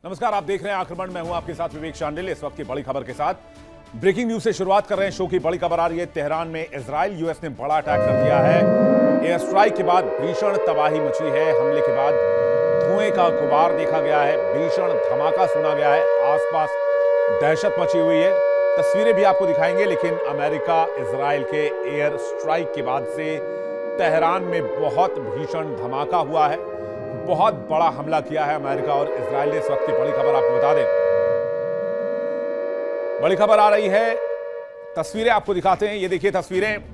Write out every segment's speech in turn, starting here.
नमस्कार, आप देख रहे हैं आक्रमण। मैं हूं आपके साथ विवेक शांडिल। इस वक्त की बड़ी खबर के साथ ब्रेकिंग न्यूज से शुरुआत कर रहे हैं। शो की बड़ी खबर आ रही है। तेहरान में इजराइल यूएस ने बड़ा अटैक कर दिया है। एयर स्ट्राइक के बाद भीषण तबाही मची है। हमले के बाद धुएं का गुबार देखा गया है। भीषण धमाका सुना गया है। आसपास दहशत मची हुई है। तस्वीरें भी आपको दिखाएंगे। लेकिन अमेरिका इजराइल के एयर स्ट्राइक के बाद से तेहरान में बहुत भीषण धमाका हुआ है। बहुत बड़ा हमला किया है अमेरिका और इजराइल ने। इस वक्त की बड़ी खबर आपको बता दें। बड़ी खबर आ रही है। तस्वीरें आपको दिखाते हैं। ये देखिए तस्वीरें।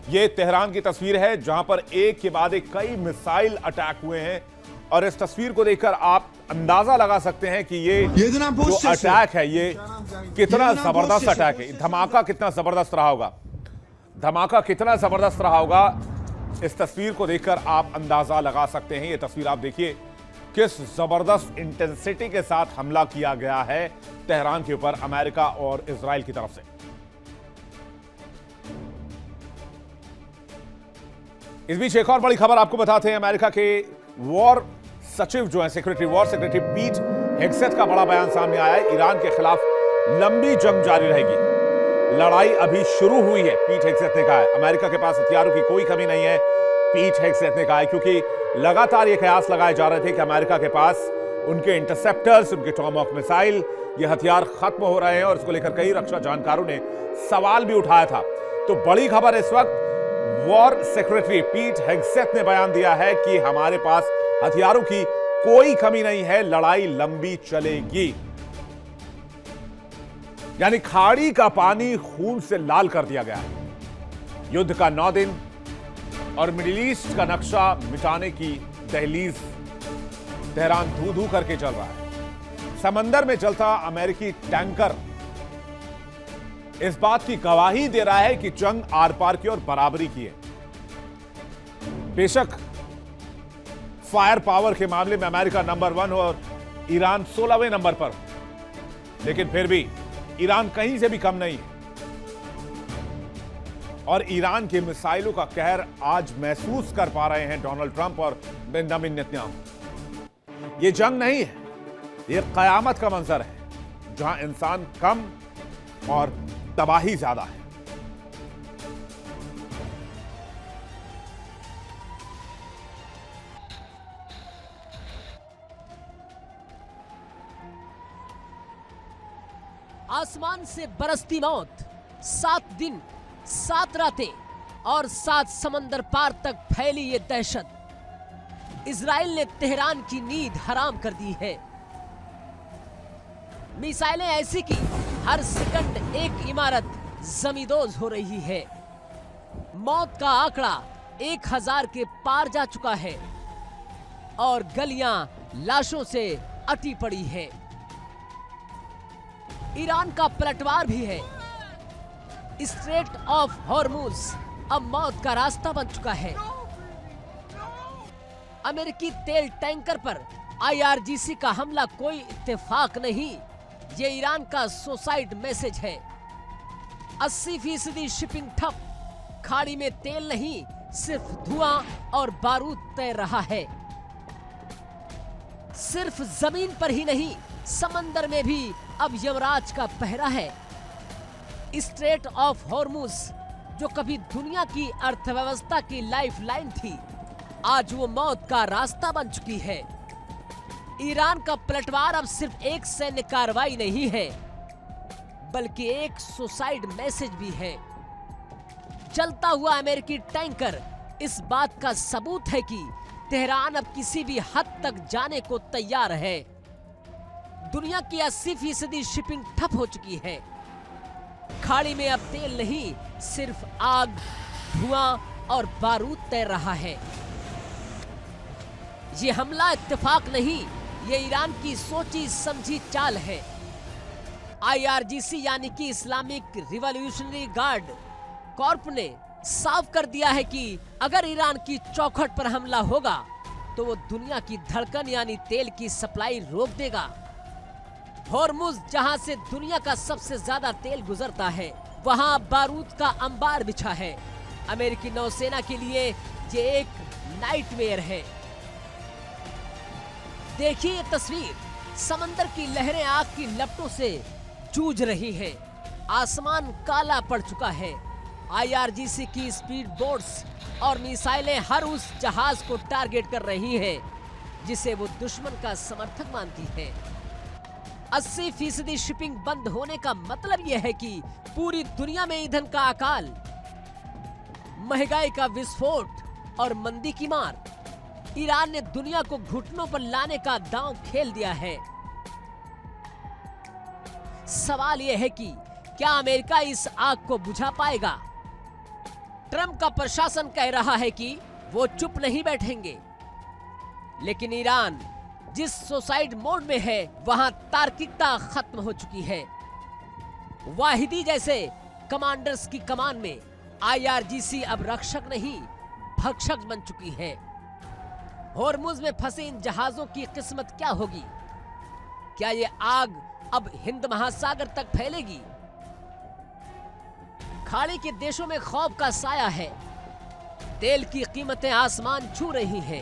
ये तेहरान की तस्वीर है जहां पर एक के बाद एक कई मिसाइल अटैक हुए हैं। और इस तस्वीर को देखकर आप अंदाजा लगा सकते हैं कि ये जो अटैक है ये कितना जबरदस्त अटैक है। धमाका कितना जबरदस्त रहा होगा। धमाका कितना जबरदस्त रहा होगा, इस तस्वीर को देखकर आप अंदाजा लगा सकते हैं। ये तस्वीर आप देखिए किस जबरदस्त इंटेंसिटी के साथ हमला किया गया है तेहरान के ऊपर अमेरिका और इजराइल की तरफ से। इस बीच एक और बड़ी खबर आपको बताते हैं। अमेरिका के वॉर सचिव जो है वॉर सेक्रेटरी पीट हेग्सेथ का बड़ा बयान सामने आया है। ईरान के खिलाफ लंबी जंग जारी रहेगी। लड़ाई अभी शुरू हुई है, पीट हेग्सेथ ने कहा है। अमेरिका के पास हथियारों की कोई कमी नहीं है, पीट हेग्सेथ ने कहा है, क्योंकि लगातार ये कयास लगाए जा रहे थे कि अमेरिका के पास उनके इंटरसेप्टर्स, उनके टॉमहॉक मिसाइल, ये हथियार खत्म हो रहे हैं। और इसको लेकर कई रक्षा जानकारों ने सवाल भी उठाया था। तो बड़ी खबर इस वक्त, वॉर सेक्रेटरी पीट हेग्सेथ ने बयान दिया है कि हमारे पास हथियारों की कोई कमी नहीं है, लड़ाई लंबी चलेगी। यानी खाड़ी का पानी खून से लाल कर दिया गया है। युद्ध का 9 दिन और मिडिल ईस्ट का नक्शा मिटाने की दहलीज। तेहरान धू धू करके चल रहा है। समंदर में चलता अमेरिकी टैंकर इस बात की गवाही दे रहा है कि जंग आर पार की और बराबरी की है। बेशक फायर पावर के मामले में अमेरिका नंबर 1 और ईरान 16वें नंबर पर, लेकिन फिर भी ईरान कहीं से भी कम नहीं है। और ईरान के मिसाइलों का कहर आज महसूस कर पा रहे हैं डोनाल्ड ट्रंप और बेंजामिन नेतन्याहू। ये जंग नहीं है, ये कयामत का मंजर है, जहां इंसान कम और तबाही ज्यादा है। आसमान से बरसती मौत, 7 दिन 7 रातें और 7 समंदर पार तक फैली ये दहशत। इजराइल ने तेहरान की नींद हराम कर दी है। मिसाइलें ऐसी कि हर सेकंड एक इमारत जमींदोज हो रही है। मौत का आंकड़ा 1000 के पार जा चुका है और गलियां लाशों से अटी पड़ी है। ईरान का पलटवार भी है। स्ट्रेट ऑफ हॉर्मुज अब मौत का रास्ता बन चुका है। अमेरिकी तेल टैंकर पर IRGC का हमला कोई इत्तेफाक नहीं, ये ईरान का सुसाइड मैसेज है। 80% शिपिंग ठप। खाड़ी में तेल नहीं, सिर्फ धुआं और बारूद तैर रहा है। सिर्फ जमीन पर ही नहीं, समंदर में भी अब यमराज का पहरा है। स्ट्रेट ऑफ हॉर्मुज जो कभी दुनिया की अर्थव्यवस्था की लाइफलाइन थी, आज वो मौत का रास्ता बन चुकी है। ईरान का पलटवार अब सिर्फ एक सैन्य कार्रवाई नहीं है, बल्कि एक सुसाइड मैसेज भी है। चलता हुआ अमेरिकी टैंकर इस बात का सबूत है कि तेहरान अब किसी भी हद तक जाने को तैयार है। दुनिया की 80% शिपिंग ठप हो चुकी है। खाड़ी में अब तेल नहीं, सिर्फ आग, धुआं और बारूद तैर रहा है। ये हमला इत्तेफाक नहीं, ये ईरान की सोची समझी चाल है। IRGC यानी कि इस्लामिक रिवॉल्यूशनरी गार्ड कॉर्प ने साफ कर दिया है कि अगर ईरान की चौखट पर हमला होगा तो वो दुनिया की धड़कन यानी तेल की सप्लाई रोक देगा। हॉर्मुज जहां से दुनिया का सबसे ज्यादा तेल गुजरता है, वहां बारूद का अंबार बिछा है। अमेरिकी नौसेना के लिए ये एक नाइटमेयर है। देखिए ये तस्वीर, समंदर की लहरें आग की लपटों से जूझ रही हैं। आसमान काला पड़ चुका है। आईआरजीसी की स्पीड बोट्स और मिसाइलें हर उस जहाज को टारगेट कर रही हैं जिसे वो दुश्मन का समर्थक मानती है। 80% शिपिंग बंद होने का मतलब यह है कि पूरी दुनिया में ईंधन का अकाल, महंगाई का विस्फोट और मंदी की मार। ईरान ने दुनिया को घुटनों पर लाने का दांव खेल दिया है। सवाल यह है कि क्या अमेरिका इस आग को बुझा पाएगा? ट्रंप का प्रशासन कह रहा है कि वो चुप नहीं बैठेंगे, लेकिन ईरान जिस सुसाइड मोड में है वहां तार्किकता खत्म हो चुकी है। वाहिदी जैसे कमांडर्स की कमान में आईआरजीसी अब रक्षक नहीं भक्षक बन चुकी है। होर्मुज में फंसे इन जहाजों की किस्मत क्या होगी? क्या ये आग अब हिंद महासागर तक फैलेगी? खाड़ी के देशों में खौफ का साया है। तेल की कीमतें आसमान छू रही हैं।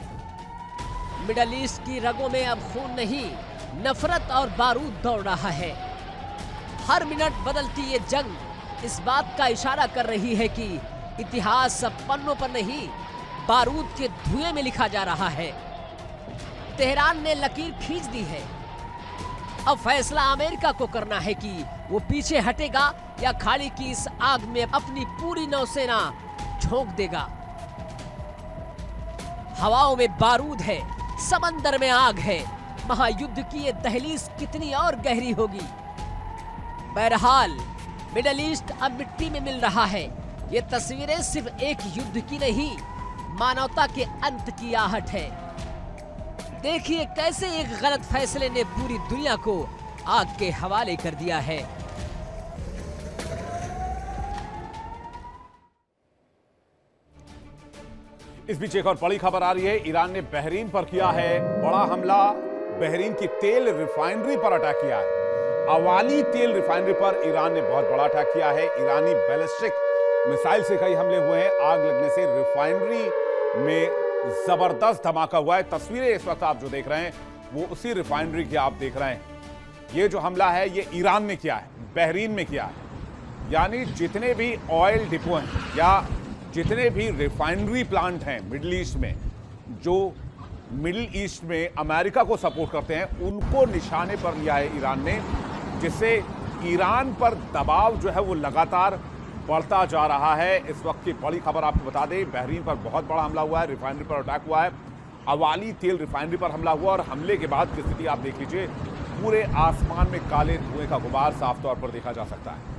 मिडल ईस्ट की रगों में अब खून नहीं, नफरत और बारूद दौड़ रहा है। हर मिनट बदलती ये जंग इस बात का इशारा कर रही है कि इतिहास अब पन्नों पर नहीं, बारूद के धुएं में लिखा जा रहा है। तेहरान ने लकीर खींच दी है। अब फैसला अमेरिका को करना है कि वो पीछे हटेगा या खाड़ी की इस आग में अपनी पूरी नौसेना झोंक देगा। हवाओं में बारूद है, समंदर में आग है। महायुद्ध की ये दहलीज कितनी और गहरी होगी? बहरहाल मिडल ईस्ट अब मिट्टी में मिल रहा है। ये तस्वीरें सिर्फ एक युद्ध की नहीं, मानवता के अंत की आहट है। देखिए कैसे एक गलत फैसले ने पूरी दुनिया को आग के हवाले कर दिया है। इस बीच एक और बड़ी खबर आ रही है। ईरान ने बहरीन पर किया है बड़ा हमला। बहरीन की तेल रिफाइनरी पर अटैक किया है। अवानी तेल रिफाइनरी पर ईरान ने बहुत बड़ा अटैक किया है। ईरानी बैलिस्टिक मिसाइल से कई हमले हुए हैं। आग लगने से रिफाइनरी में जबरदस्त धमाका हुआ है। तस्वीरें इस वक्त आप जो देख रहे हैं वो उसी रिफाइनरी की आप देख रहे हैं। ये जो हमला है ये ईरान ने किया है, बहरीन में किया है। यानी जितने भी ऑयल डिपो हैं या जितने भी रिफाइनरी प्लांट हैं मिडिल ईस्ट में, जो मिडिल ईस्ट में अमेरिका को सपोर्ट करते हैं, उनको निशाने पर लिया है ईरान ने, जिससे ईरान पर दबाव जो है वो लगातार बढ़ता जा रहा है। इस वक्त की बड़ी खबर आपको बता दें, बहरीन पर बहुत बड़ा हमला हुआ है, रिफाइनरी पर अटैक हुआ है। अवाली तेल रिफाइनरी पर हमला हुआ और हमले के बाद की स्थिति आप देख लीजिए। पूरे आसमान में काले धुएं का गुबार साफ तौर पर देखा जा सकता है।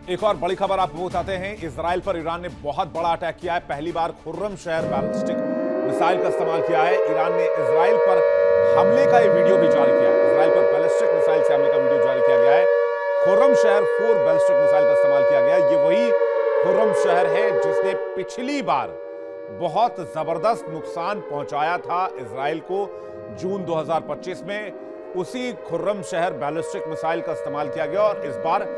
एक और बड़ी खबर आपको बताते हैं। इजराइल पर ईरान ने बहुत बड़ा अटैक किया है। पहली बार खुर्रम शहर बैलिस्टिक मिसाइल का इस्तेमाल किया है। ईरान ने इजराइल पर हमले का एक वीडियो भी जारी किया है। इजराइल पर बैलिस्टिक मिसाइल से हमले का वीडियो जारी किया गया है। खुर्रम शहर 4 बैलिस्टिक मिसाइल का इस्तेमाल किया गया है। ये वही खुर्रम शहर है जिसने पिछली बार बहुत जबरदस्त नुकसान पहुंचाया था इजराइल को जून 2025 में। उसी खुर्रम शहर बैलिस्टिक मिसाइल का इस्तेमाल किया गया और इस बार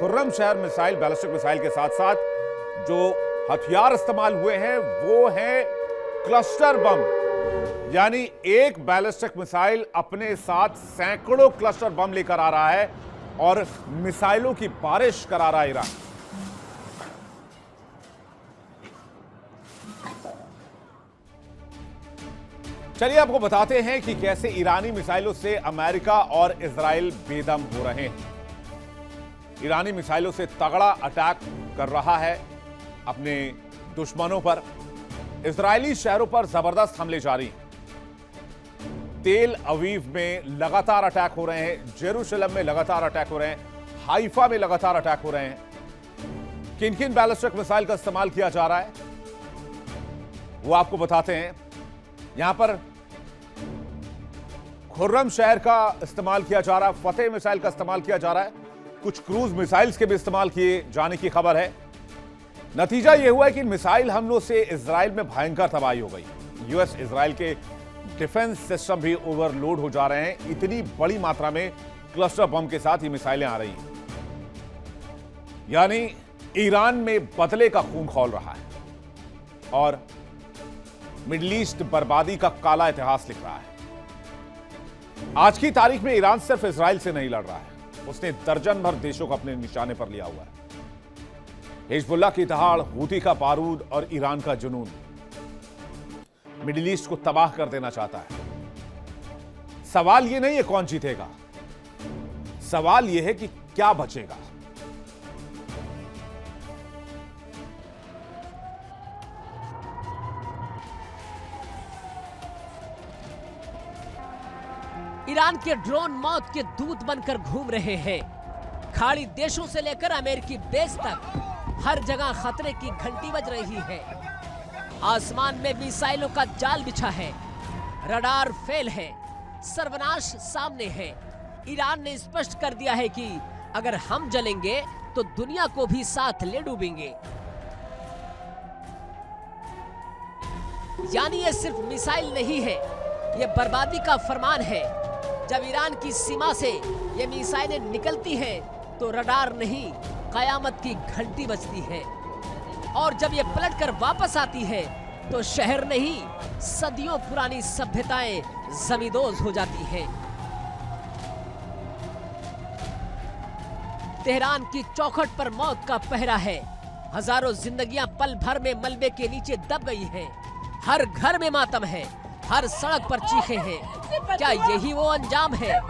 खुर्रम शहर मिसाइल बैलिस्टिक मिसाइल के साथ साथ जो हथियार इस्तेमाल हुए हैं वो है क्लस्टर बम। यानी एक बैलिस्टिक मिसाइल अपने साथ सैकड़ों क्लस्टर बम लेकर आ रहा है और मिसाइलों की बारिश करा रहा है ईरान। चलिए आपको बताते हैं कि कैसे ईरानी मिसाइलों से अमेरिका और इजराइल बेदम हो रहे हैं। ईरानी मिसाइलों से तगड़ा अटैक कर रहा है अपने दुश्मनों पर। इजरायली शहरों पर जबरदस्त हमले जारी हैं। तेल अवीव में लगातार अटैक हो रहे हैं, जेरूशलम में लगातार अटैक हो रहे हैं, हाइफा में लगातार अटैक हो रहे हैं। किन किन बैलिस्टिक मिसाइल का इस्तेमाल किया जा रहा है वो आपको बताते हैं। यहां पर खुर्रम शहर का इस्तेमाल किया जा रहा है, फतेह मिसाइल का इस्तेमाल किया जा रहा है, कुछ क्रूज मिसाइल्स के भी इस्तेमाल किए जाने की खबर है। नतीजा यह हुआ है कि मिसाइल हमलों से इजराइल में भयंकर तबाही हो गई। यूएस इजराइल के डिफेंस सिस्टम भी ओवरलोड हो जा रहे हैं। इतनी बड़ी मात्रा में क्लस्टर बम के साथ ये मिसाइलें आ रही हैं। यानी ईरान में बदले का खून खौल रहा है। और मिडिल ईस्ट बर्बादी का काला इतिहास लिख रहा है। आज की तारीख में ईरान सिर्फ इजराइल से नहीं लड़ रहा है, उसने दर्जन भर देशों को अपने निशाने पर लिया हुआ है। हिजबुल्लाह की दहाड़, हूती का बारूद और ईरान का जुनून मिडिल ईस्ट को तबाह कर देना चाहता है। सवाल यह नहीं है कौन जीतेगा, सवाल यह है कि क्या बचेगा। ईरान के ड्रोन मौत के दूत बनकर घूम रहे हैं। खाड़ी देशों से लेकर अमेरिकी बेस तक हर जगह खतरे की घंटी बज रही है। आसमान में मिसाइलों का जाल बिछा है, रडार फेल है, सर्वनाश सामने है। ईरान ने स्पष्ट कर दिया है कि अगर हम जलेंगे तो दुनिया को भी साथ ले डूबेंगे। यानी ये सिर्फ मिसाइल नहीं है, ये बर्बादी का फरमान है। जब ईरान की सीमा से ये मिसाइलें निकलती हैं तो रडार नहीं, कयामत की घंटी बजती है। और जब ये पलटकर वापस आती है तो शहर नहीं, सदियों पुरानी सभ्यताएं जमींदोज हो जाती हैं। तेहरान की चौखट पर मौत का पहरा है। हजारों जिंदगियां पल भर में मलबे के नीचे दब गई हैं। हर घर में मातम है, हर सड़क पर चीखें हैं। क्या यही वो अंजाम है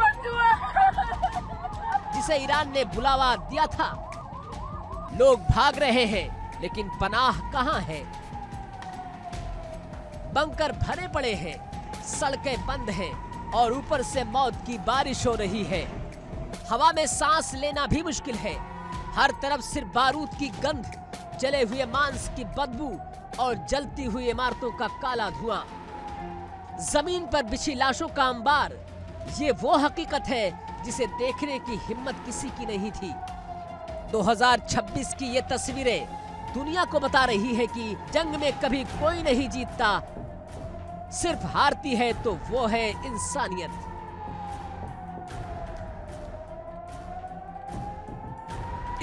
जिसे ईरान ने बुलावा दिया था? लोग भाग रहे हैं, लेकिन पनाह कहां है? बंकर भरे पड़े हैं, सड़कें बंद हैं और ऊपर से मौत की बारिश हो रही है। हवा में सांस लेना भी मुश्किल है। हर तरफ सिर्फ बारूद की गंध, जले हुए मांस की बदबू और जलती हुई इमारतों का काला धुआं। जमीन पर बिछी लाशों का अंबार, ये वो हकीकत है जिसे देखने की हिम्मत किसी की नहीं थी। 2026 की ये तस्वीरें दुनिया को बता रही है कि जंग में कभी कोई नहीं जीतता, सिर्फ हारती है तो वो है इंसानियत।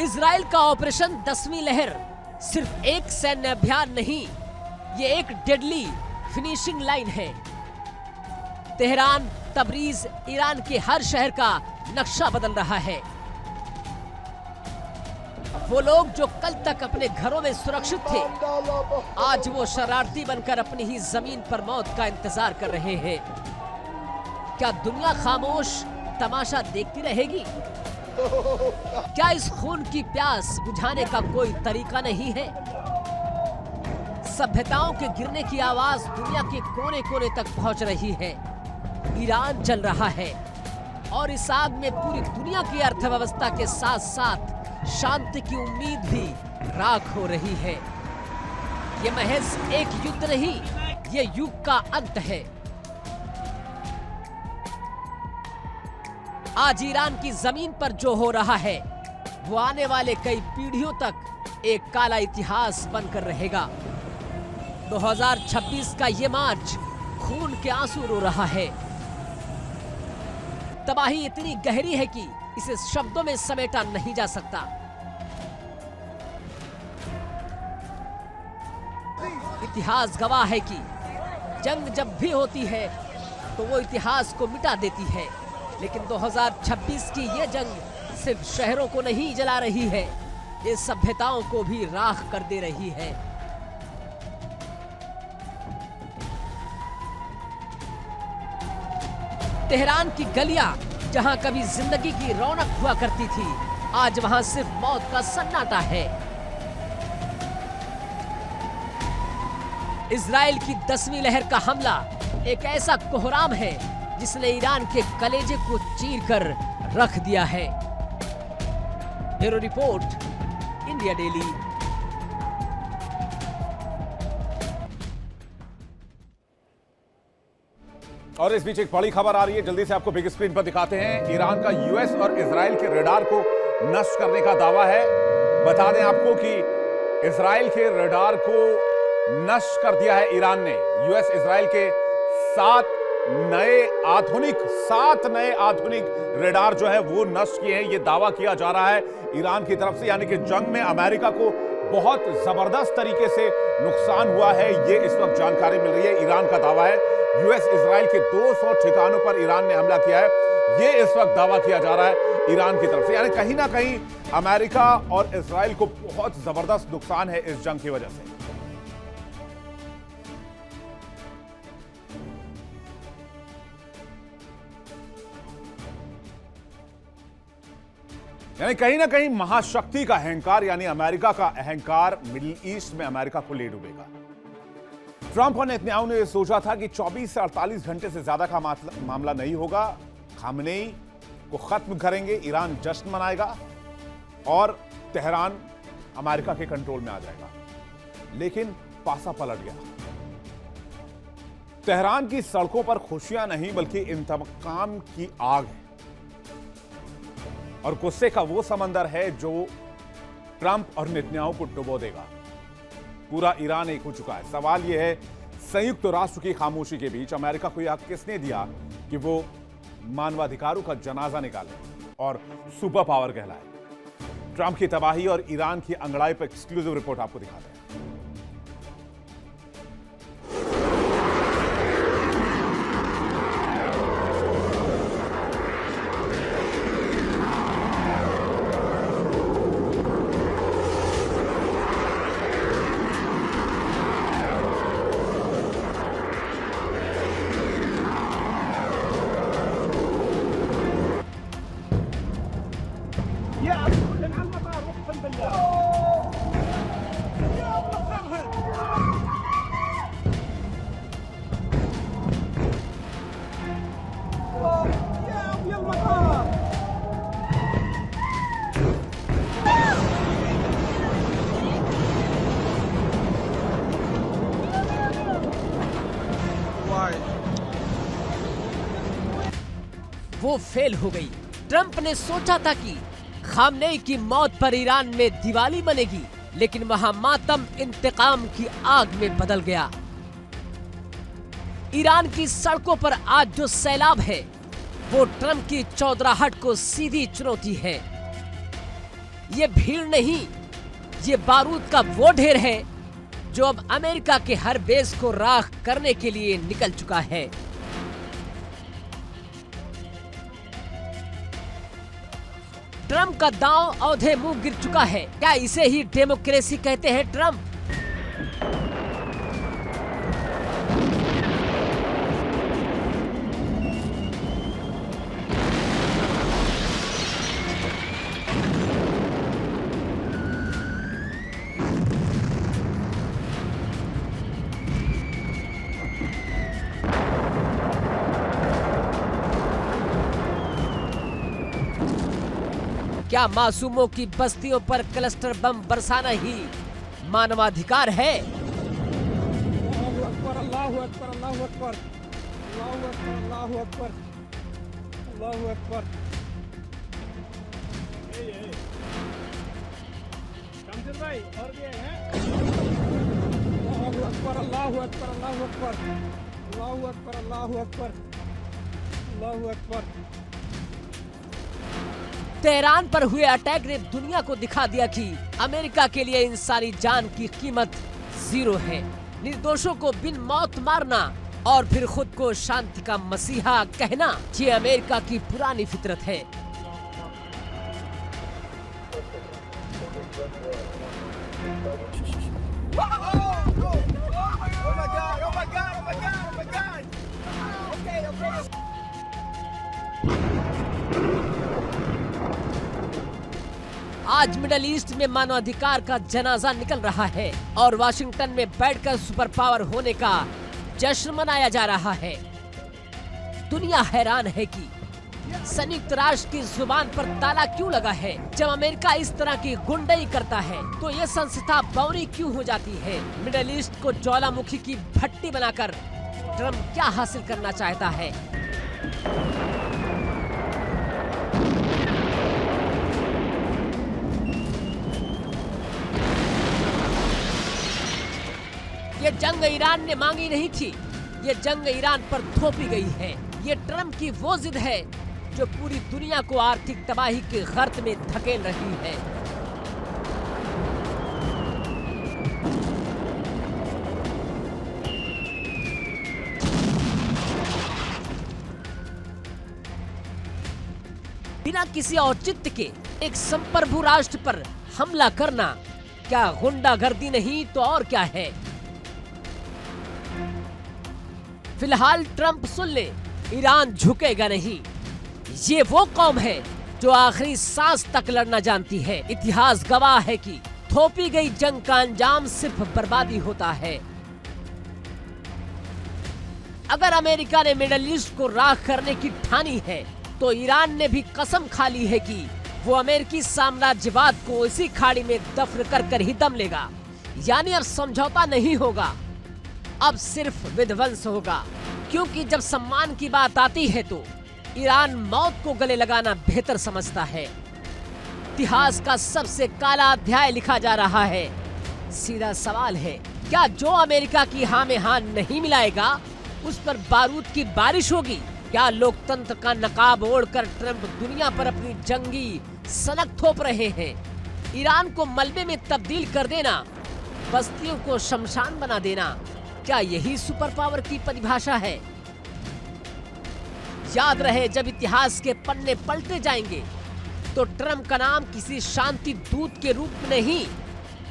इजराइल का ऑपरेशन 10वीं लहर सिर्फ एक सैन्य अभियान नहीं, ये एक डेडली फिनिशिंग लाइन है। तेहरान, तबरीज, ईरान के हर शहर का नक्शा बदल रहा है। वो लोग जो कल तक अपने घरों में सुरक्षित थे, आज वो शरारती बनकर अपनी ही जमीन पर मौत का इंतजार कर रहे हैं। क्या दुनिया खामोश तमाशा देखती रहेगी? क्या इस खून की प्यास बुझाने का कोई तरीका नहीं है? सभ्यताओं के गिरने की आवाज दुनिया के कोने कोने तक पहुंच रही है। ईरान जल रहा है और इस आग में पूरी दुनिया की अर्थव्यवस्था के साथ साथ शांति की उम्मीद भी राख हो रही है। ये महज एक युद्ध नहीं, ये युग का अंत है। आज ईरान की जमीन पर जो हो रहा है वो आने वाले कई पीढ़ियों तक एक काला इतिहास बनकर रहेगा। 2026 का ये मार्च खून के आंसू रो रहा है। तबाही इतनी गहरी है कि इसे शब्दों में समेटा नहीं जा सकता। इतिहास गवाह है कि जंग जब भी होती है तो वो इतिहास को मिटा देती है, लेकिन 2026 की ये जंग सिर्फ शहरों को नहीं जला रही है, ये सभ्यताओं को भी राख कर दे रही है। तेहरान की गलियां जहां कभी जिंदगी की रौनक हुआ करती थी, आज वहां सिर्फ मौत का सन्नाटा है। इजराइल की 10वीं लहर का हमला एक ऐसा कोहराम है जिसने ईरान के कलेजे को चीरकर रख दिया है। Bureau report, India daily. और इस बीच एक बड़ी खबर आ रही है, जल्दी से आपको बिग स्क्रीन पर दिखाते हैं। ईरान का यूएस और इजराइल के रडार को नष्ट करने का दावा है। बता दें आपको कि इजराइल के रडार को नष्ट कर दिया है ईरान ने। यूएस इजराइल के 7 नए आधुनिक रडार जो है वो नष्ट किए हैं, ये दावा किया जा रहा है ईरान की तरफ से। यानी कि जंग में अमेरिका को बहुत जबरदस्त तरीके से नुकसान हुआ है, ये इस वक्त जानकारी मिल रही है। ईरान का दावा है यूएस इजराइल के 200 ठिकानों पर ईरान ने हमला किया है, ये इस वक्त दावा किया जा रहा है ईरान की तरफ से। यानी कहीं ना कहीं अमेरिका और इजराइल को बहुत जबरदस्त नुकसान है इस जंग की वजह से। यानी कहीं ना कहीं महाशक्ति का अहंकार यानी अमेरिका का अहंकार मिडिल ईस्ट में अमेरिका को ले डूबेगा। ट्रंप और नेतन्याहू ने सोचा था कि 24 से 48 घंटे से ज्यादा का मामला नहीं होगा, खामनेई को खत्म करेंगे, ईरान जश्न मनाएगा और तेहरान अमेरिका के कंट्रोल में आ जाएगा। लेकिन पासा पलट गया। तेहरान की सड़कों पर खुशियां नहीं बल्कि इंतकाम की आग है और गुस्से का वो समंदर है जो ट्रंप और नेतन्याहू को डुबो देगा। पूरा ईरान एक हो चुका है। सवाल यह है, संयुक्त राष्ट्र की खामोशी के बीच अमेरिका को यह हक किसने दिया कि वो मानवाधिकारों का जनाजा निकाले और सुपर पावर कहलाए। ट्रंप की तबाही और ईरान की अंगड़ाई पर एक्सक्लूसिव रिपोर्ट आपको दिखाते हैं। वो फेल हो गई। ट्रंप ने सोचा था कि खामनेई की मौत पर ईरान में दिवाली बनेगी, लेकिन वहां मातम इंतकाम की आग में बदल गया। ईरान की सड़कों पर आज जो सैलाब है वो ट्रंप की चौधराहट को सीधी चुनौती है। ये भीड़ नहीं, ये बारूद का वो ढेर है जो अब अमेरिका के हर बेस को राख करने के लिए निकल चुका है। ट्रंप का दांव औधे मुंह गिर चुका है। क्या इसे ही डेमोक्रेसी कहते हैं ट्रंप? क्या मासूमों की बस्तियों पर क्लस्टर बम बरसाना ही मानवाधिकार है? अल्लाहू अकबर, अल्लाहू अकबर, अल्लाहू अकबर, अल्लाहू अकबर, अल्लाहू अकबर, शमशेर भाई और भी है। अल्लाहू अकबर, अल्लाहू अकबर, अल्लाहू अकबर, अल्लाहू अकबर, अल्लाहू अकबर, अल्लाहू अकबर। तेहरान पर हुए अटैक ने दुनिया को दिखा दिया कि अमेरिका के लिए इंसानी जान की कीमत जीरो है। निर्दोषों को बिन मौत मारना और फिर खुद को शांति का मसीहा कहना, ये अमेरिका की पुरानी फितरत है। आज मिडल ईस्ट में मानवाधिकार का जनाजा निकल रहा है और वाशिंगटन में बैठकर सुपर पावर होने का जश्न मनाया जा रहा है। दुनिया हैरान है कि संयुक्त राष्ट्र की जुबान पर ताला क्यों लगा है। जब अमेरिका इस तरह की गुंडई करता है तो ये संस्था बौनी क्यों हो जाती है। मिडल ईस्ट को ज्वालामुखी की भट्टी बनाकर ट्रंप क्या हासिल करना चाहता है। ये जंग ईरान ने मांगी नहीं थी, ये जंग ईरान पर थोपी गई है। ये ट्रंप की वो जिद है जो पूरी दुनिया को आर्थिक तबाही के गर्त में धकेल रही है। बिना किसी औचित्य के एक संप्रभु राष्ट्र पर हमला करना क्या गुंडागर्दी नहीं तो और क्या है। फिलहाल ट्रंप सुन ले, ईरान झुकेगा नहीं। ये वो कौम है जो आखिरी सांस तक लड़ना जानती है। इतिहास गवाह है कि थोपी गई जंग का अंजाम सिर्फ बर्बादी होता है। अगर अमेरिका ने मिडिल ईस्ट को राख करने की ठानी है तो ईरान ने भी कसम खा ली है कि वो अमेरिकी साम्राज्यवाद को इसी खाड़ी में दफन कर ही दम लेगा। यानी अब समझौता नहीं होगा, अब सिर्फ विध्वंस होगा। क्योंकि जब सम्मान की बात आती है तो ईरान मौत को गले लगाना बेहतर समझता है। इतिहास का सबसे काला अध्याय लिखा जा रहा है। सीधा सवाल है, क्या जो अमेरिका की हाँ में हाँ नहीं मिलाएगा उस पर बारूद की बारिश होगी? क्या लोकतंत्र का नकाब ओढ़कर ट्रंप दुनिया पर अपनी जंगी सनक थोप रहे हैं? ईरान को मलबे में तब्दील कर देना, बस्तियों को शमशान बना देना, क्या यही सुपर पावर की परिभाषा है? याद रहे, जब इतिहास के पन्ने पलटे जाएंगे तो ट्रंप का नाम किसी शांति दूत के रूप में नहीं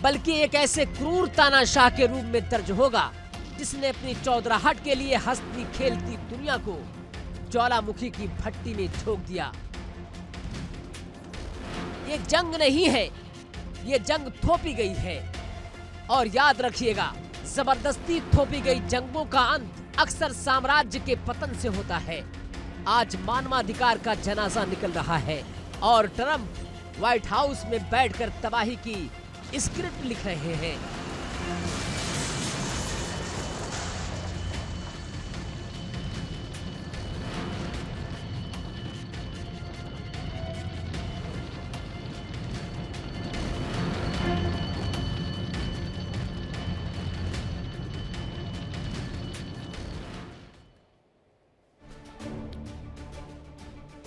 बल्कि एक ऐसे क्रूर तानाशाह के रूप में दर्ज होगा जिसने अपनी चौधराहट के लिए हंसती खेलती दुनिया को ज्वालामुखी की भट्टी में झोंक दिया। ये जंग नहीं है, ये जंग थोपी गई है। और याद रखिएगा, जबरदस्ती थोपी गई जंगों का अंत अक्सर साम्राज्य के पतन से होता है। आज मानवाधिकार का जनाजा निकल रहा है और ट्रंप व्हाइट हाउस में बैठकर तबाही की स्क्रिप्ट लिख रहे हैं।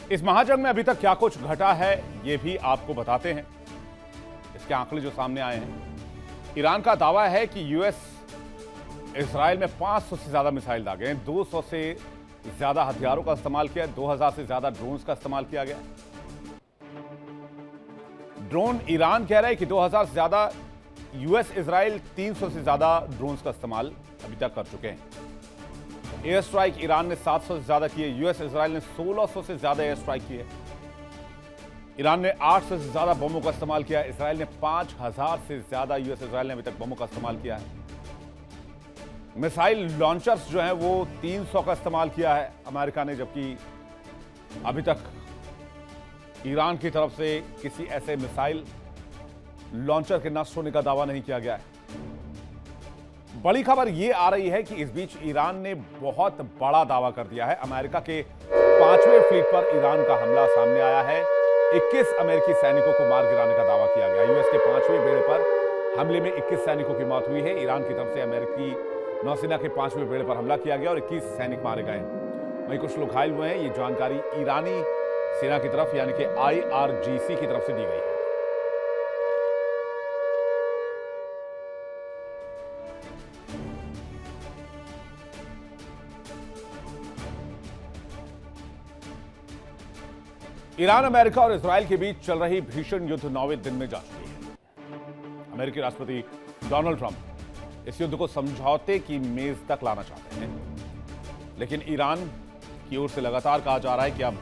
इस महाजंग में अभी तक क्या कुछ घटा है ये भी आपको बताते हैं। इसके आंकड़े जो सामने आए हैं, ईरान का दावा है कि यूएस इजराइल में 500 से ज्यादा मिसाइल दागे हैं, 200 से ज्यादा हथियारों का इस्तेमाल किया है, 2000 से ज्यादा ड्रोन्स का इस्तेमाल किया गया। ड्रोन ईरान कह रहा है कि 2000 से ज्यादा, यूएस इजराइल 300 से ज्यादा ड्रोन्स का इस्तेमाल अभी तक कर चुके हैं। एयर स्ट्राइक ईरान ने 700 से ज्यादा किए, यूएस इजराइल ने 1600 से ज्यादा एयर स्ट्राइक किए। ईरान ने 800 से ज्यादा बमों का इस्तेमाल किया, इजराइल ने 5000 से ज्यादा, यूएस इजराइल ने अभी तक बमों का इस्तेमाल किया है। मिसाइल लॉन्चर्स जो हैं वो 300 का इस्तेमाल किया है अमेरिका ने, जबकि अभी तक ईरान की तरफ से किसी ऐसे मिसाइल लॉन्चर के नष्ट होने का दावा नहीं किया गया है। बड़ी खबर यह आ रही है कि इस बीच ईरान ने बहुत बड़ा दावा कर दिया है। अमेरिका के 5वें फ्लीट पर ईरान का हमला सामने आया है। 21 अमेरिकी सैनिकों को मार गिराने का दावा किया गया। यूएस के 5वें बेड़े पर हमले में 21 सैनिकों की मौत हुई है। ईरान की तरफ से अमेरिकी नौसेना के 5वें बेड़े पर हमला किया गया और 21 सैनिक मारे गए। वहीं कुछ लोग घायल हुए हैं। ये जानकारी ईरानी सेना की तरफ यानी कि IRGC की तरफ से दी गई है। ईरान, अमेरिका और इजराइल के बीच चल रही भीषण युद्ध 9वें दिन में जा चुकी है। अमेरिकी राष्ट्रपति डोनाल्ड ट्रंप इस युद्ध को समझौते की मेज तक लाना चाहते हैं, लेकिन ईरान की ओर से लगातार कहा जा रहा है कि अब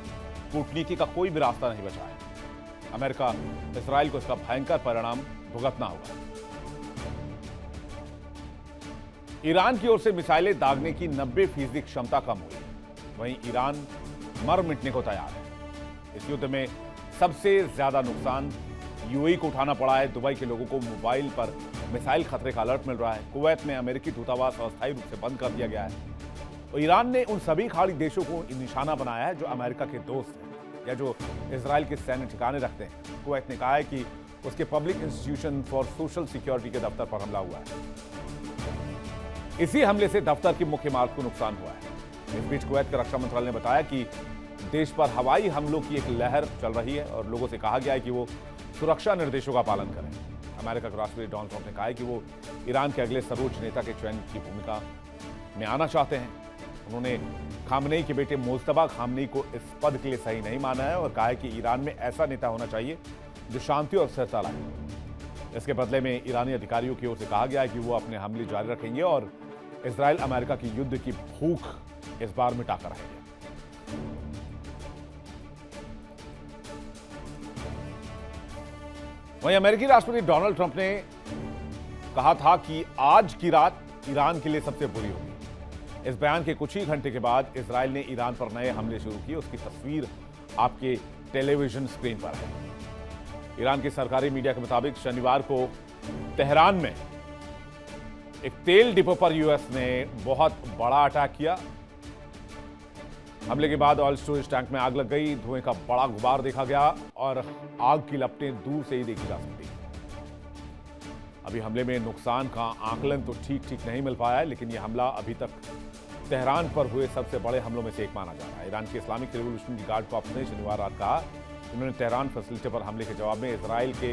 कूटनीति का कोई भी रास्ता नहीं बचा है। अमेरिका, इजराइल को इसका भयंकर परिणाम भुगतना होगा। ईरान की ओर से मिसाइलें दागने की 90% क्षमता कम हुई है। वहीं ईरान मर मिटने को तैयार है। इस युद्ध में सबसे ज्यादा नुकसान यूएई को उठाना पड़ा है। दुबई के लोगों को मोबाइल पर मिसाइल खतरे का अलर्ट मिल रहा है। कुवैत में अमेरिकी दूतावास अस्थायी रूप से बंद कर दिया गया है। और ईरान ने उन सभी खाड़ी देशों को निशाना बनाया है जो अमेरिका के दोस्त हैं या जो इजराइल के सैन्य ठिकाने रखते हैं। कुवैत ने कहा है कि उसके public institution for social security के दफ्तर पर हमला हुआ है। इसी हमले से दफ्तर की मुख्य इमारत को नुकसान हुआ है। इस बीच कुवैत के रक्षा मंत्रालय ने बताया कि देश पर हवाई हमलों की एक लहर चल रही है और लोगों से कहा गया है कि वो सुरक्षा निर्देशों का पालन करें। अमेरिका के राष्ट्रपति डोनाल्ड ट्रंप ने कहा है कि वो ईरान के अगले सर्वोच्च नेता के चयन की भूमिका में आना चाहते हैं। उन्होंने खामनेई के बेटे मुज्तबा खामनेई को इस पद के लिए सही नहीं माना है और कहा है कि ईरान में ऐसा नेता होना चाहिए जो शांति और स्थिरता लाए। इसके बदले में ईरानी अधिकारियों की ओर से कहा गया है कि वो अपने हमले जारी रखेंगे और इजराइल अमेरिका की युद्ध की भूख इस बार मिटाकर रहेंगे। वहीं अमेरिकी राष्ट्रपति डोनाल्ड ट्रंप ने कहा था कि आज की रात ईरान के लिए सबसे बुरी होगी। इस बयान के कुछ ही घंटे के बाद इजराइल ने ईरान पर नए हमले शुरू किए। उसकी तस्वीर आपके टेलीविजन स्क्रीन पर है। ईरान की सरकारी मीडिया के मुताबिक शनिवार को तेहरान में एक तेल डिपो पर यूएस ने बहुत बड़ा अटैक किया। हमले के बाद ऑयल स्टोरेज टैंक में आग लग गई। धुएं का बड़ा गुबार देखा गया और आग की लपटें दूर से ही देखी जा सकती हैं। अभी हमले में नुकसान का आकलन तो ठीक नहीं मिल पाया है, लेकिन यह हमला अभी तक तेहरान पर हुए सबसे बड़े हमलों में से एक माना जा रहा है। ईरान के इस्लामिक रिवॉल्यूशनरी गार्ड कॉर्प्स ने शनिवार रात कहा उन्होंने तेहरान फैसिलिटी पर हमले के जवाब में इजराइल के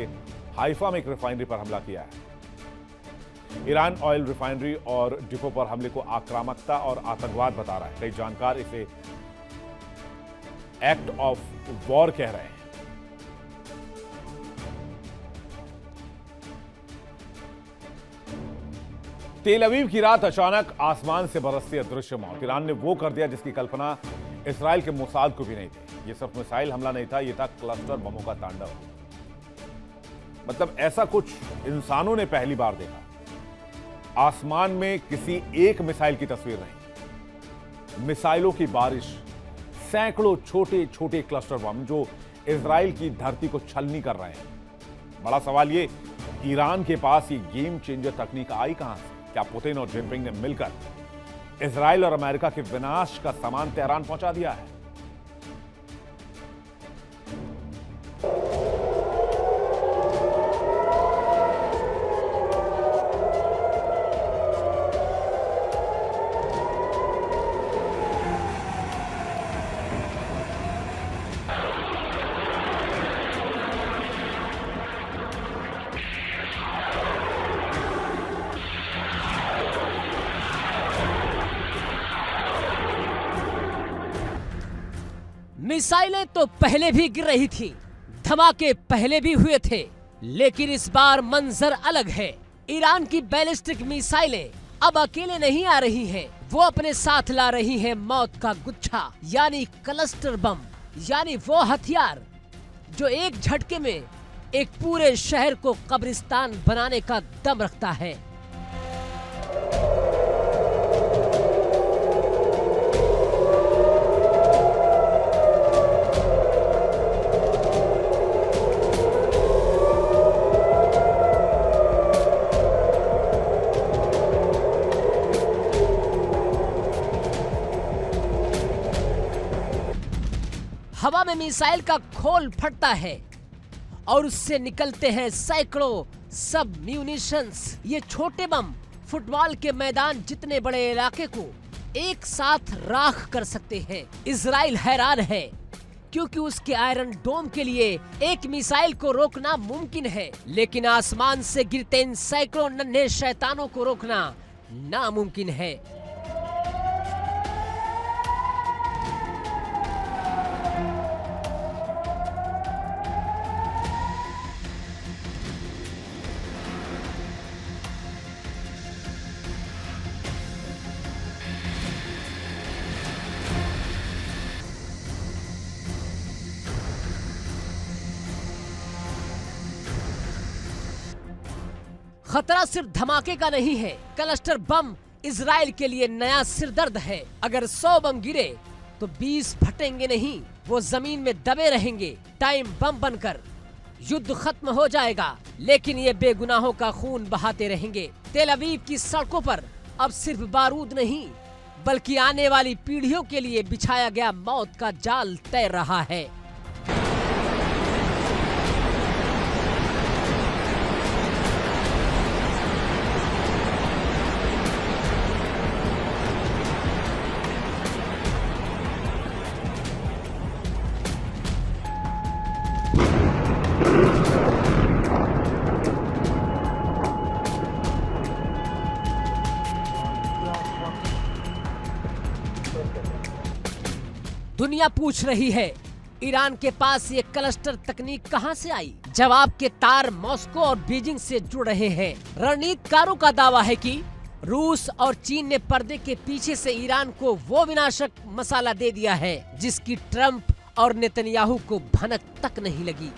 हाइफा में एक रिफाइनरी पर हमला किया है। ईरान ऑयल रिफाइनरी और डिपो पर हमले को आक्रामकता और आतंकवाद बता रहा है। कई जानकार इसे एक्ट ऑफ वॉर कह रहे हैं। तेल अवीव की रात अचानक आसमान से बरसती अदृश्य मौत। ईरान ने वो कर दिया जिसकी कल्पना इजराइल के मोसाद को भी नहीं थी। ये सिर्फ मिसाइल हमला नहीं था, यह था क्लस्टर बमों का तांडव। मतलब ऐसा कुछ इंसानों ने पहली बार देखा। आसमान में किसी एक मिसाइल की तस्वीर नहीं, मिसाइलों की बारिश, सैकड़ों छोटे छोटे क्लस्टर बम जो इजराइल की धरती को छलनी कर रहे हैं। बड़ा सवाल ये, ईरान के पास ये गेम चेंजर तकनीक आई कहां से? क्या पुतिन और जिनपिंग ने मिलकर इजराइल और अमेरिका के विनाश का सामान तेहरान पहुंचा दिया है? मिसाइलें तो पहले भी गिर रही थी, धमाके पहले भी हुए थे, लेकिन इस बार मंजर अलग है। ईरान की बैलिस्टिक मिसाइलें अब अकेले नहीं आ रही हैं, वो अपने साथ ला रही हैं मौत का गुच्छा, यानी क्लस्टर बम, यानी वो हथियार जो एक झटके में एक पूरे शहर को कब्रिस्तान बनाने का दम रखता है। हवा में मिसाइल का खोल फटता है और उससे निकलते हैं सैकड़ों सब म्यूनिशंस। ये छोटे बम फुटबॉल के मैदान जितने बड़े इलाके को एक साथ राख कर सकते हैं। इजराइल हैरान है क्योंकि उसके आयरन डोम के लिए एक मिसाइल को रोकना मुमकिन है, लेकिन आसमान से गिरते इन सैकड़ों नन्हे शैतानों को रोकना नामुमकिन है। खतरा सिर्फ धमाके का नहीं है, क्लस्टर बम इजराइल के लिए नया सिरदर्द है। अगर 100 बम गिरे तो 20 फटेंगे नहीं, वो जमीन में दबे रहेंगे टाइम बम बनकर। युद्ध खत्म हो जाएगा, लेकिन ये बेगुनाहों का खून बहाते रहेंगे। तेल अवीव की सड़कों पर अब सिर्फ बारूद नहीं, बल्कि आने वाली पीढ़ियों के लिए बिछाया गया मौत का जाल तैर रहा है। दुनिया पूछ रही है, ईरान के पास ये क्लस्टर तकनीक कहां से आई? जवाब के तार मॉस्को और बीजिंग से जुड़ रहे हैं। रणनीतिकारों का दावा है कि रूस और चीन ने पर्दे के पीछे से ईरान को वो विनाशक मसाला दे दिया है जिसकी ट्रंप और नेतन्याहू को भनक तक नहीं लगी।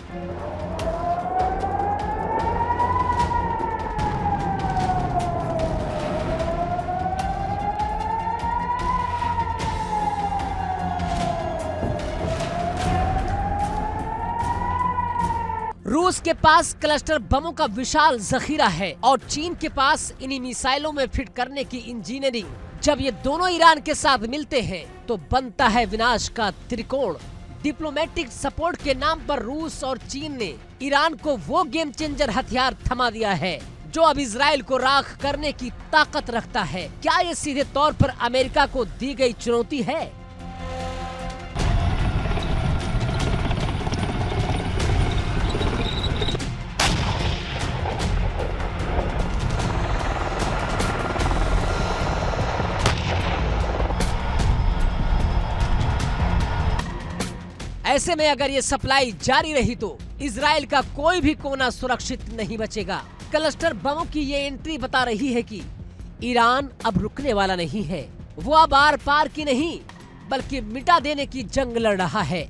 रूस के पास क्लस्टर बमों का विशाल जखीरा है और चीन के पास इन्हीं मिसाइलों में फिट करने की इंजीनियरिंग। जब ये दोनों ईरान के साथ मिलते हैं तो बनता है विनाश का त्रिकोण। डिप्लोमेटिक सपोर्ट के नाम पर रूस और चीन ने ईरान को वो गेम चेंजर हथियार थमा दिया है जो अब इजराइल को राख करने की ताकत रखता है। क्या ये सीधे तौर पर अमेरिका को दी गई चुनौती है? ऐसे में अगर ये सप्लाई जारी रही तो इजराइल का कोई भी कोना सुरक्षित नहीं बचेगा। क्लस्टर बमों की ये एंट्री बता रही है कि ईरान अब रुकने वाला नहीं है। वो अब आर पार की नहीं बल्कि मिटा देने की जंग लड़ रहा है।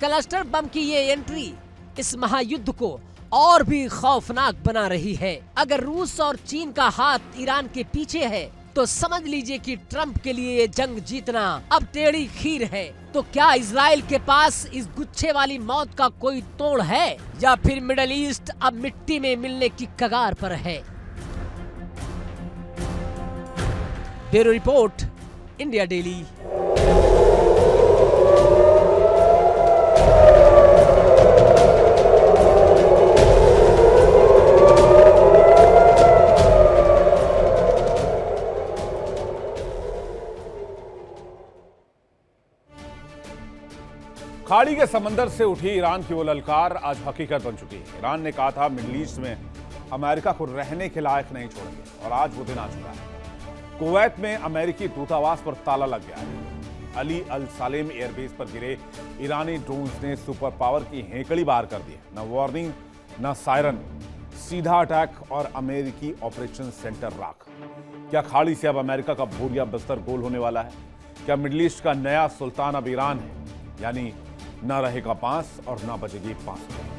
क्लस्टर बम की ये एंट्री इस महायुद्ध को और भी खौफनाक बना रही है। अगर रूस और चीन का हाथ ईरान के पीछे है तो समझ लीजिए कि ट्रंप के लिए ये जंग जीतना अब टेढ़ी खीर है। तो क्या इजराइल के पास इस गुच्छे वाली मौत का कोई तोड़ है या फिर मिडल ईस्ट अब मिट्टी में मिलने की कगार पर है? Bureau report, India daily. खाड़ी के समंदर से उठी ईरान की वो ललकार आज हकीकत बन चुकी है। ईरान ने कहा था मिडिल ईस्ट में अमेरिका को रहने के लायक नहीं छोड़ेंगे और आज वो दिन आ चुका है। कुवैत में अमेरिकी दूतावास पर ताला लग गया है। अली अल सालेम एयरबेस पर गिरे ईरानी ड्रोन्स ने सुपर पावर की हेकड़ी बाहर कर दी। न वार्निंग न सायरन, सीधा अटैक और अमेरिकी ऑपरेशन सेंटर राख। क्या खाड़ी से अब अमेरिका का बोरिया बस्तर गोल होने वाला है? क्या मिडिल ईस्ट का नया सुल्तान अब ईरान है? यानी ना रहेगा बांस और ना बजेगी बांसुरी।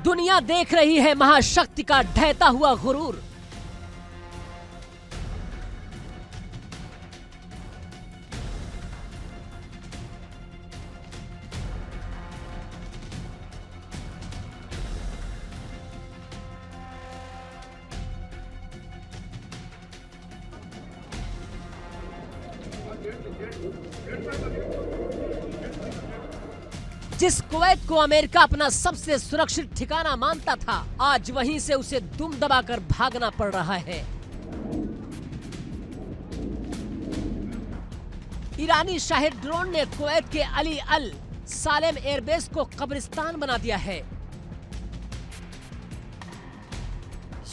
दुनिया देख रही है महाशक्ति का ढहता हुआ गुरूर। जिस कुवैत को अमेरिका अपना सबसे सुरक्षित ठिकाना मानता था, आज वहीं से उसे दुम दबाकर भागना पड़ रहा है। ईरानी शाही ड्रोन ने कुवैत के अली अल सालेम एयरबेस को कब्रिस्तान बना दिया है।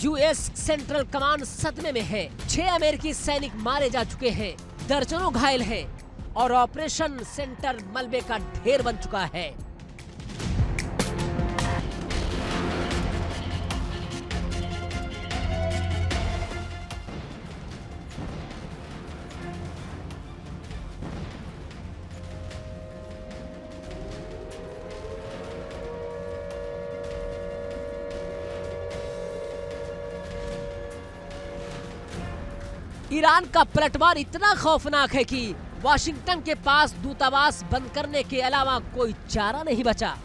यूएस सेंट्रल कमांड सदमे में है। 6 अमेरिकी सैनिक मारे जा चुके हैं, दर्जनों घायल हैं और ऑपरेशन सेंटर मलबे का ढेर बन चुका है। ईरान का पलटवार इतना खौफनाक है कि वाशिंगटन के पास दूतावास बंद करने के अलावा कोई चारा नहीं बचा।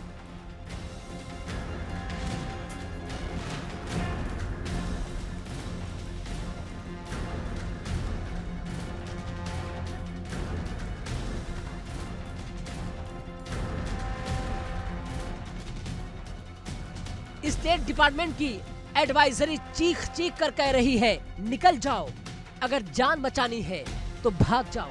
स्टेट डिपार्टमेंट की एडवाइजरी चीख चीख कर कह रही है, निकल जाओ, अगर जान बचानी है तो भाग जाओ।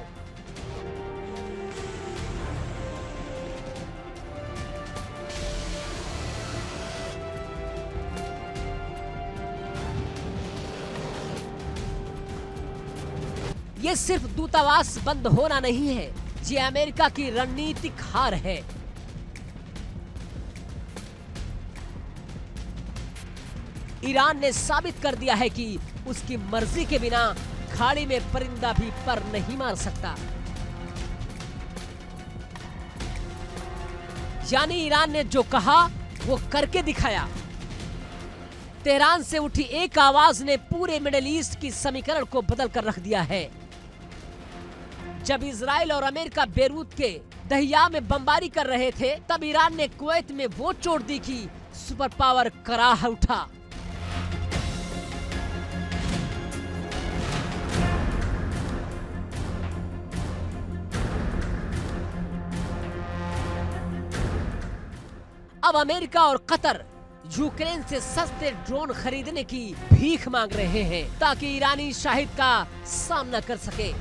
ये सिर्फ दूतावास बंद होना नहीं है, ये अमेरिका की रणनीतिक हार है। ईरान ने साबित कर दिया है कि उसकी मर्जी के बिना खाड़ी में परिंदा भी पर नहीं मार सकता। यानी ईरान ने जो कहा वो करके दिखाया। तेहरान से उठी एक आवाज ने पूरे मिडिल ईस्ट की समीकरण को बदल कर रख दिया है। जब इजराइल और अमेरिका बेरूत के दहिया में बमबारी कर रहे थे, तब ईरान ने कुवैत में वो चोट दी कि सुपर पावर कराह उठा। अब अमेरिका और कतर यूक्रेन से सस्ते ड्रोन खरीदने की भीख मांग रहे हैं ताकि ईरानी शाहिद का सामना कर सके।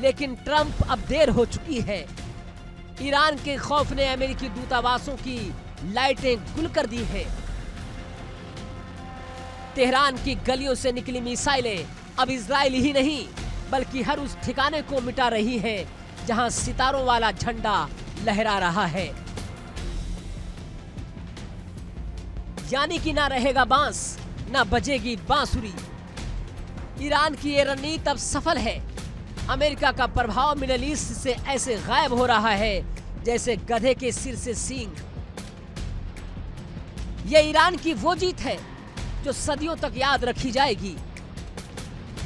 लेकिन ट्रंप अब देर हो चुकी है। ईरान के खौफ ने अमेरिकी दूतावासों की लाइटें गुल कर दी है। तेहरान की गलियों से निकली मिसाइलें अब इजराइल ही नहीं बल्कि हर उस ठिकाने को मिटा रही है जहां सितारों वाला झंडा लहरा रहा है। यानी कि ना रहेगा बांस, ना बजेगी बांसुरी। ईरान की ये रणनीति अब सफल है। अमेरिका का प्रभाव मिडिल ईस्ट से ऐसे गायब हो रहा है जैसे गधे के सिर से सींग। ये ईरान की वो जीत है जो सदियों तक याद रखी जाएगी।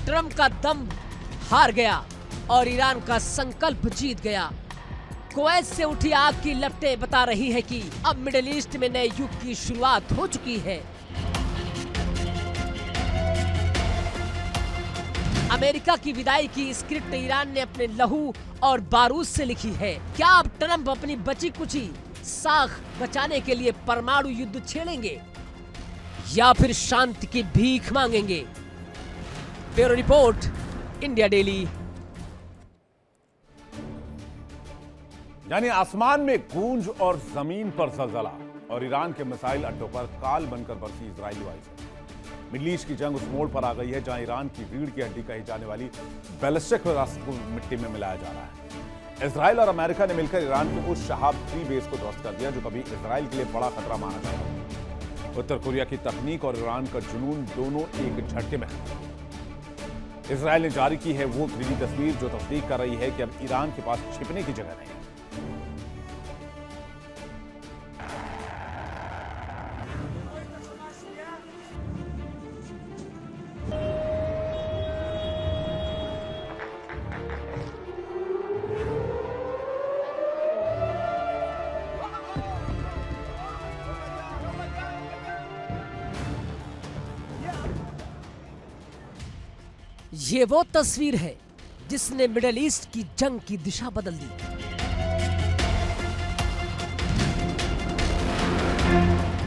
ट्रंप का दम हार गया और ईरान का संकल्प जीत गया। कुवैत से उठी आग की लपटें बता रही है कि अब मिडिल ईस्ट में नए युग की शुरुआत हो चुकी है। अमेरिका की विदाई की स्क्रिप्ट ईरान ने अपने लहू और बारूद से लिखी है। क्या अब ट्रंप अपनी बची कुची साख बचाने के लिए परमाणु युद्ध छेड़ेंगे या फिर शांति की भीख मांगेंगे? Bureau report, India daily. यानी आसमान में गूंज और जमीन पर जलजला और ईरान के मिसाइल अड्डों पर काल बनकर बरसी इजरायली वायुसेना। मिडिल ईस्ट की जंग उस मोड़ पर आ गई है जहां ईरान की रीढ़ की हड्डी कही जाने वाली बैलिस्टिक रास्ते को मिट्टी में मिलाया जा रहा है। इजराइल और अमेरिका ने मिलकर ईरान के उस शहाब 3 बेस को ध्वस्त कर दिया जो कभी इजराइल के लिए बड़ा खतरा माना जाता था। उत्तर कोरिया की तकनीक और ईरान का जुनून दोनों एक झटके में खत्म। इजराइल ने जारी की है वो 3D तस्वीर जो तस्दीक कर रही है कि अब ईरान के पास छिपने की जगह नहीं। ये वो तस्वीर है जिसने मिडिल ईस्ट की जंग की दिशा बदल दी।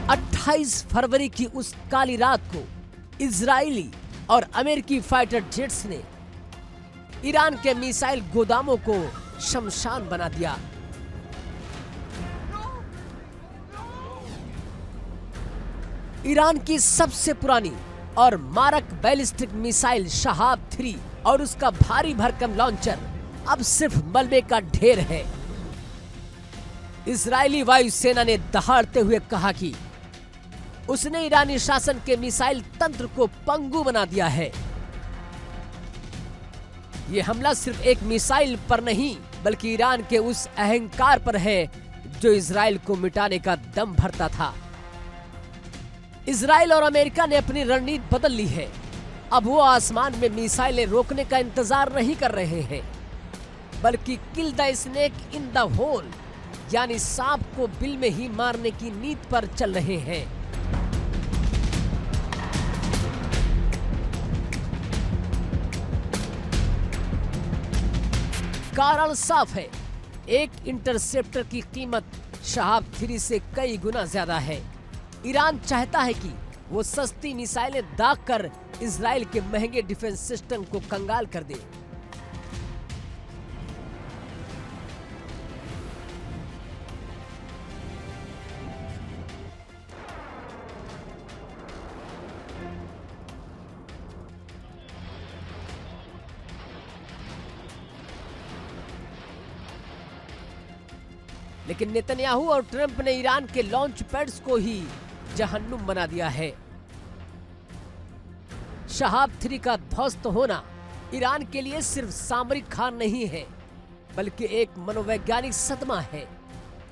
अट्ठाईस फरवरी की उस काली रात को इजरायली और अमेरिकी फाइटर जेट्स ने ईरान के मिसाइल गोदामों को शमशान बना दिया। ईरान की सबसे पुरानी और मारक बैलिस्टिक मिसाइल शहाब 3 और उसका भारी भरकम लॉन्चर अब सिर्फ मलबे का ढेर है। इजरायली वायुसेना ने दहाड़ते हुए कहा कि उसने ईरानी शासन के मिसाइल तंत्र को पंगु बना दिया है। यह हमला सिर्फ एक मिसाइल पर नहीं बल्कि ईरान के उस अहंकार पर है जो इजराइल को मिटाने का दम भरता था। इजराइल और अमेरिका ने अपनी रणनीति बदल ली है। अब वो आसमान में मिसाइलें रोकने का इंतजार नहीं कर रहे हैं, बल्कि kill the snake in the hole यानी सांप को बिल में ही मारने की नीत पर चल रहे हैं। कारण साफ है, एक इंटरसेप्टर की कीमत शहाब-3 से कई गुना ज्यादा है। ईरान चाहता है कि वो सस्ती मिसाइलें दाग कर इजराइल के महंगे डिफेंस सिस्टम को कंगाल कर दे। लेकिन नेतन्याहू और ट्रंप ने ईरान के लॉन्च पैड्स को ही जहन्नुम बना दिया है। शहाब-3 का ध्वस्त होना ईरान के लिए सिर्फ सामरिक हार नहीं है, बल्कि एक मनोवैज्ञानिक सदमा है।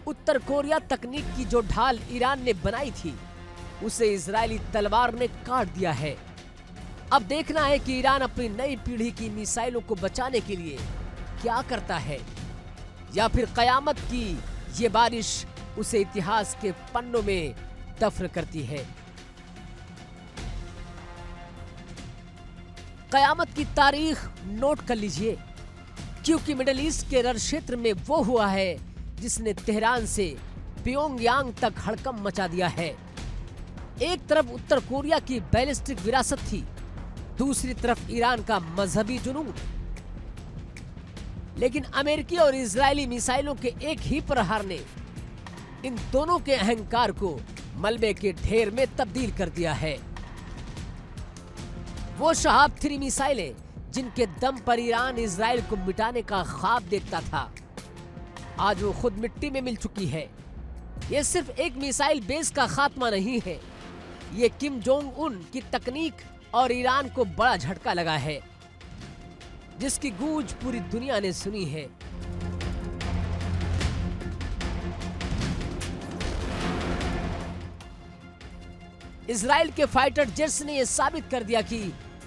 उत्तर कोरिया तकनीक की जो ढाल ईरान ने बनाई थी, उसे इजरायली तलवार ने काट दिया है। अब देखना है कि ईरान अपनी नई पीढ़ी की मिसाइलों को बचाने के लिए क्या करता है, या फिर कयामत की ये बारिश उसे इतिहास के पन्नों में दफन करती है। कयामत की तारीख नोट कर लीजिए, क्योंकि मिडिल ईस्ट के रण क्षेत्र में वो हुआ है जिसने तेहरान से प्योंगयांग तक हड़कंप मचा दिया है। एक तरफ उत्तर कोरिया की बैलिस्टिक विरासत थी, दूसरी तरफ ईरान का मजहबी जुनून। लेकिन अमेरिकी और इजरायली मिसाइलों के एक ही प्रहार ने इन दोनों के अहंकार को मलबे के ढेर में तब्दील कर दिया है। वो शहाब-3 मिसाइलें जिनके दम पर ईरान इजराइल को मिटाने का ख्वाब देखता था, आज वो खुद मिट्टी में मिल चुकी है। ये सिर्फ एक मिसाइल बेस का खात्मा नहीं है, ये किम जोंग उन की तकनीक और ईरान को बड़ा झटका लगा है, जिसकी गूंज पूरी दुनिया ने सुनी है। इजराइल के फाइटर जेट्स ने यह साबित कर दिया कि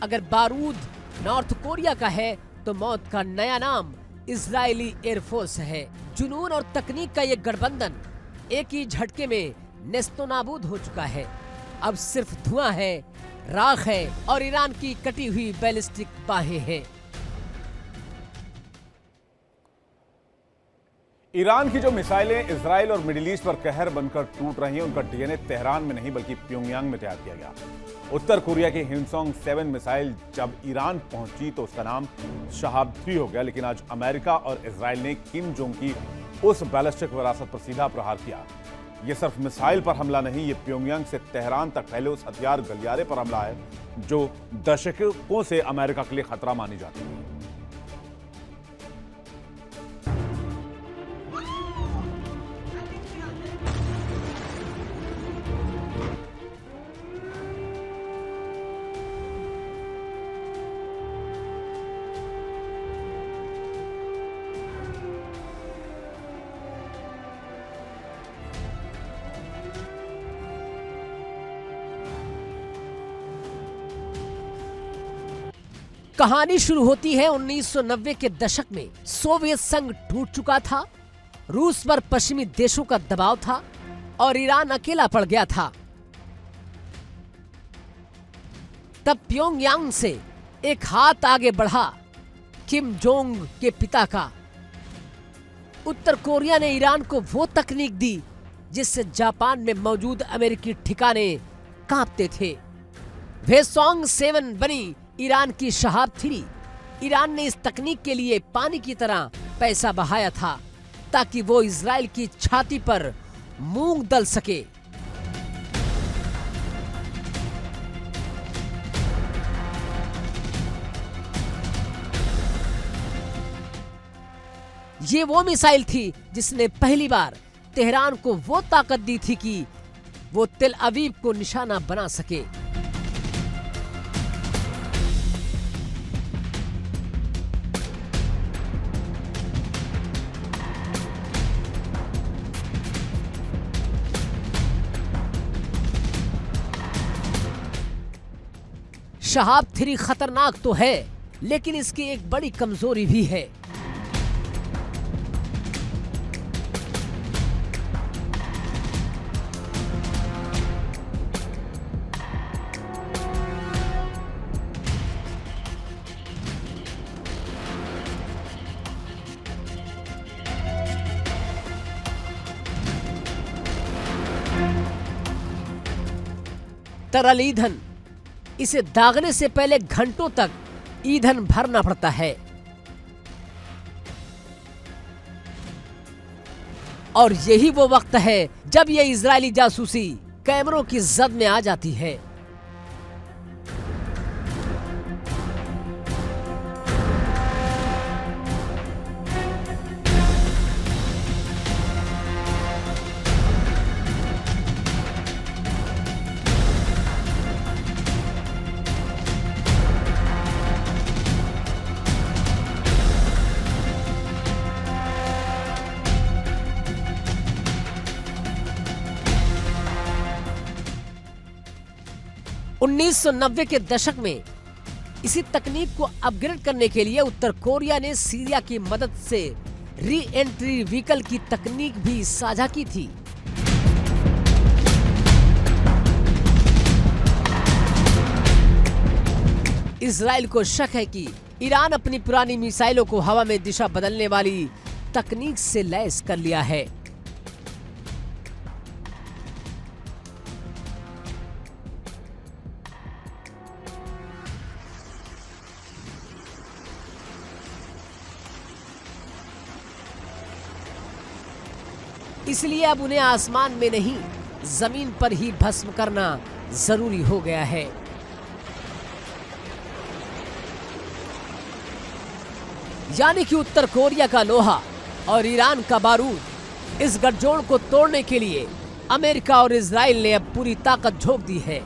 अगर बारूद नॉर्थ कोरिया का है तो मौत का नया नाम इजरायली एयरफोर्स है। जुनून और तकनीक का यह गठबंधन एक ही झटके में नेस्तनाबूद हो चुका है। अब सिर्फ धुआं है, राख है और ईरान की कटी हुई बैलिस्टिक बाहें हैं। ईरान की जो मिसाइलें इजराइल और मिडिल ईस्ट पर कहर बनकर टूट रही हैं, उनका डीएनए तेहरान में नहीं बल्कि प्योंगयांग में तैयार किया गया। उत्तर कोरिया की हिमसोंग-7 मिसाइल जब ईरान पहुंची तो उसका नाम शहाब-3 हो गया, लेकिन आज अमेरिका और इजराइल ने किम जोंग की उस बैलिस्टिक विरासत पर सीधा प्रहार किया। यह सिर्फ मिसाइल पर हमला नहीं, ये प्योंगयांग से तेहरान तक फैले उस हथियार गलियारे पर हमला है जो दशकों से अमेरिका के लिए खतरा मानी जाती है। कहानी शुरू होती है 1990 के दशक में। सोवियत संघ टूट चुका था, रूस पर पश्चिमी देशों का दबाव था और ईरान अकेला पड़ गया था। तब प्योंगयांग से एक हाथ आगे बढ़ा किम जोंग के पिता का। उत्तर कोरिया ने ईरान को वो तकनीक दी जिससे जापान में मौजूद अमेरिकी ठिकाने कांपते थे। हिमसोंग-7 बनी ईरान की शहाब-3। ईरान ने इस तकनीक के लिए पानी की तरह पैसा बहाया था ताकि वो इजराइल की छाती पर मूंग दल सके। ये वो मिसाइल थी जिसने पहली बार तेहरान को वो ताकत दी थी कि वो तेल अवीव को निशाना बना सके। शहाब 3 खतरनाक तो है, लेकिन इसकी एक बड़ी कमजोरी भी है। तरल ईंधन, इसे दागने से पहले घंटों तक ईंधन भरना पड़ता है और यही वो वक्त है जब ये इजरायली जासूसी कैमरों की जद में आ जाती है। उन्नीस 1990 के दशक में इसी तकनीक को अपग्रेड करने के लिए उत्तर कोरिया ने सीरिया की मदद से री एंट्री व्हीकल की तकनीक भी साझा की थी। इजराइल को शक है कि ईरान अपनी पुरानी मिसाइलों को हवा में दिशा बदलने वाली तकनीक से लैस कर लिया है। इसलिए अब उन्हें आसमान में नहीं, जमीन पर ही भस्म करना जरूरी हो गया है। यानी कि उत्तर कोरिया का लोहा और ईरान का बारूद, इस गठजोड़ को तोड़ने के लिए अमेरिका और इजराइल ने अब पूरी ताकत झोंक दी है।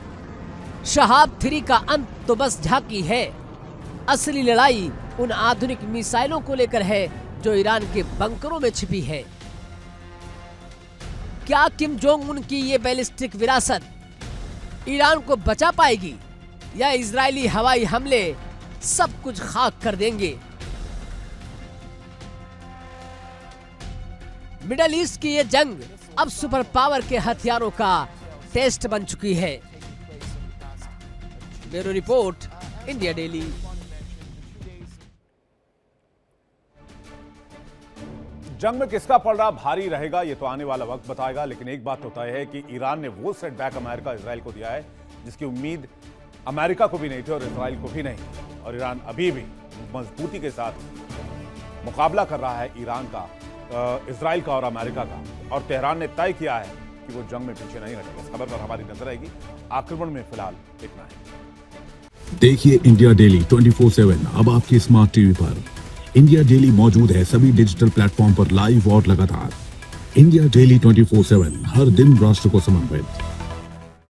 शहाब 3 का अंत तो बस झांकी है, असली लड़ाई उन आधुनिक मिसाइलों को लेकर है जो ईरान के बंकरों में छिपी है। क्या किम जोंग उन की ये बैलिस्टिक विरासत ईरान को बचा पाएगी या इजरायली हवाई हमले सब कुछ खाक कर देंगे? मिडल ईस्ट की ये जंग अब सुपर पावर के हथियारों का टेस्ट बन चुकी है। Bureau report, India daily. जंग में किसका पलड़ा भारी रहेगा ये तो आने वाला वक्त बताएगा, लेकिन एक बात तो तय है कि ईरान ने वो सेटबैक अमेरिका इजराइल को दिया है जिसकी उम्मीद अमेरिका को भी नहीं थी और इजराइल को भी नहीं। और ईरान अभी भी मजबूती के साथ मुकाबला कर रहा है ईरान का, इजराइल का और अमेरिका का, और तेहरान ने तय किया है कि वो जंग में पीछे नहीं हटेगा। इस खबर पर हमारी नजर आएगी। आक्रमण में फिलहाल इतना है। देखिए इंडिया डेली 24/7 अब आपके स्मार्ट टीवी पर। इंडिया डेली मौजूद है सभी डिजिटल प्लेटफॉर्म पर लाइव और लगातार। इंडिया डेली 24/7 हर दिन राष्ट्र को समर्पित।